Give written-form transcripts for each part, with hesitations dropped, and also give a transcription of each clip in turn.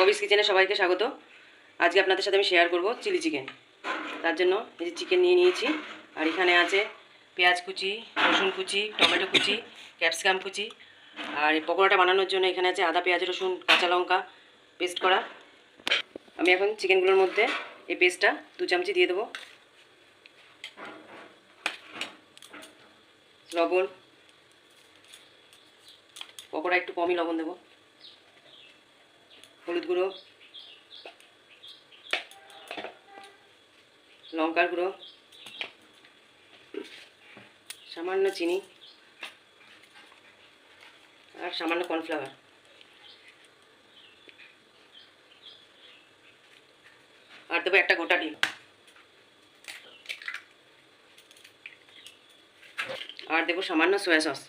ববিস কিচেনে সবাইকে স্বাগত। আজকে আপনাদের সাথে আমি শেয়ার করব চিলি চিকেন। তার জন্য এই যে চিকেন নিয়ে নিয়েছি, আর এখানে আছে পেঁয়াজ কুচি, রসুন কুচি, টমেটো কুচি, ক্যাপসিকাম কুচি, আর এই পকোড়াটা বানানোর জন্য এখানে আছে আদা, পেঁয়াজ, রসুন, কাঁচা লঙ্কা পেস্ট করা। আমি এখন চিকেনগুলোর মধ্যে এই পেস্টটা 2 চামচি দিয়ে দেবো। লবণ, পকোড়া একটু কমই লবণ দেবো। হলুদ গুঁড়ো, লঙ্কার গুঁড়ো, সামান্য চিনি আর সামান্য কর্নফ্লাওয়ার। আর দেবো একটা গোটা ডিম, আর দেবো সামান্য সয়া সস।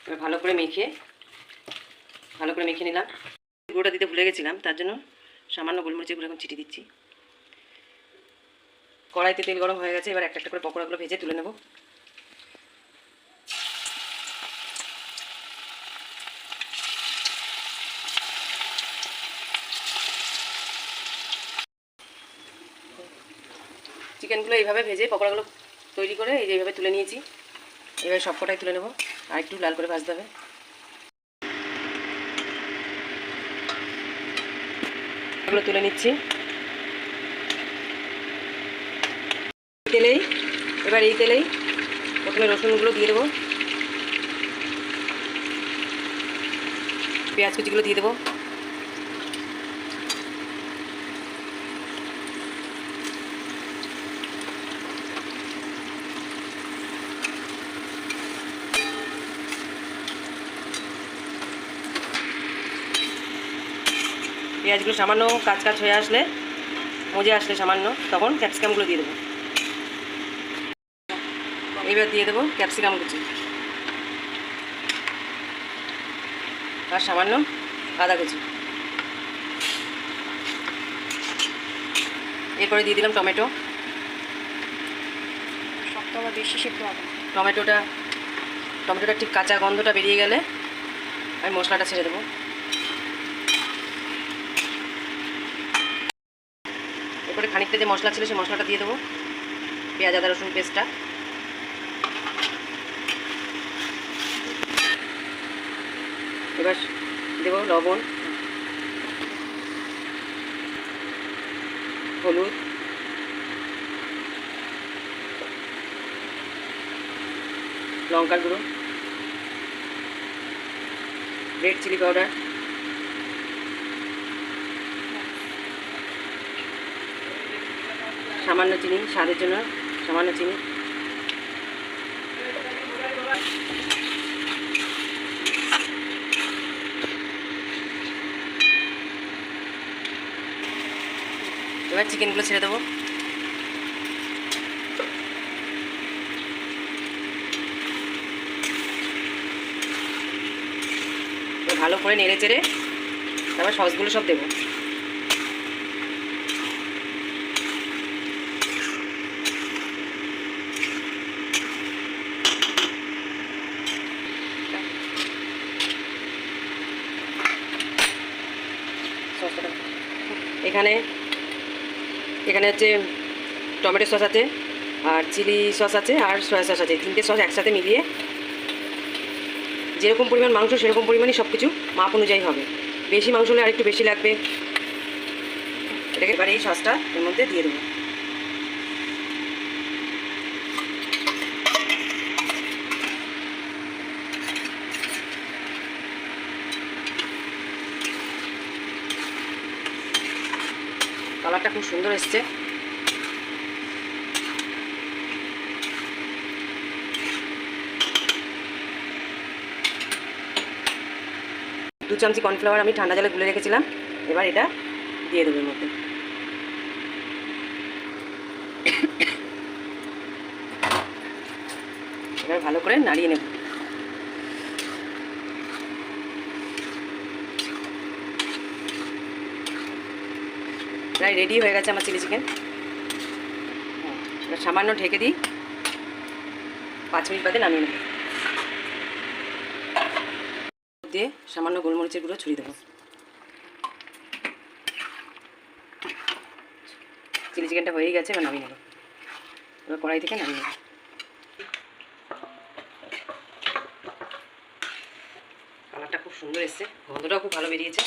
এবার ভালো করে মেখে নিলাম। গুঁড়োটা দিতে ভুলে গেছিলাম, তার জন্য সামান্য গোলমরিচের গুঁড়ো এখন ছিটিয়ে দিচ্ছি। কড়াইতে তেল গরম হয়ে গেছে, এবার একটা একটা করে পকোড়াগুলো ভেজে তুলে নেব। চিকেনগুলো এইভাবে ভেজে পকোড়াগুলো তৈরি করে এই যে এইভাবে তুলে নিয়েছি। এবার সব কটাই তুলে নেব, আর একটু লাল করে ভাজতে হবে। এগুলো তুলে নিচ্ছি তেলেই। এবার এই তেলেই প্রথমে রসুনগুলো দিয়ে দেবো, পেঁয়াজ কুচিগুলো দিয়ে দেবো, পেঁয়াজগুলো সামান্য কাঁচ হয়ে আসলে, মজে আসলে সামান্য, তখন ক্যাপসিকামগুলো দিয়ে দেবো। এবার দিয়ে দেবো ক্যাপসিকাম কুচি আর সামান্য আদা কুচি। এরপরে দিয়ে দিলাম টমেটো। বেশি সিদ্ধ হবে। টমেটোটা ঠিক কাঁচা গন্ধটা বেরিয়ে গেলে আমি মশলাটা ছেড়ে দেবো। এরপরে খানিকটা যে মশলা ছিল সেই মশলাটা দিয়ে দেবো, পেঁয়াজ আদা রসুন পেস্টটা। এবার দেবো লবণ, হলুদ, লঙ্কার গুঁড়ো, রেড চিলি পাউডার, সামান্য চিনি, স্বাদের জন্য সামান্য চিনি। এবার চিকেনগুলো ছেড়ে দেবো। ভালো করে নেড়ে চেড়ে তারপর সসগুলো সব দেবো। এখানে হচ্ছে টমেটো সস আছে, আর চিলি সস আছে, আর সয়া সস আছে। 3টে সস একসাথে মিলিয়ে যেরকম পরিমাণ মাংস সেরকম পরিমাণই সব কিছু মাপ অনুযায়ী হবে। বেশি মাংস হলে আরেকটু বেশি লাগবে। এটাকে এবার এই সসটা এর মধ্যে দিয়ে দেবো। কালারটা খুব সুন্দর এসছে। দু চামচি কর্নফ্লাওয়ার আমি ঠান্ডা জলে গুলে রেখেছিলাম, এবার এটা দিয়ে দেবো এর মধ্যে। এবার ভালো করে নাড়িয়ে নেব। প্রায় রেডি হয়ে গেছে আমার চিলি চিকেন। এবার সামান্য ঢেকে দিই, 5 মিনিট বাদে নামিয়ে নেব। দিয়ে সামান্য গোলমরিচের গুঁড়ো ছড়িয়ে দেবো। চিলি চিকেনটা হয়েই গেছে, এবার নামিয়ে নেব। এবার কড়াই থেকে নামিয়ে নেব। কালারটা খুব সুন্দর এসছে, গন্ধটাও খুব ভালো বেরিয়েছে।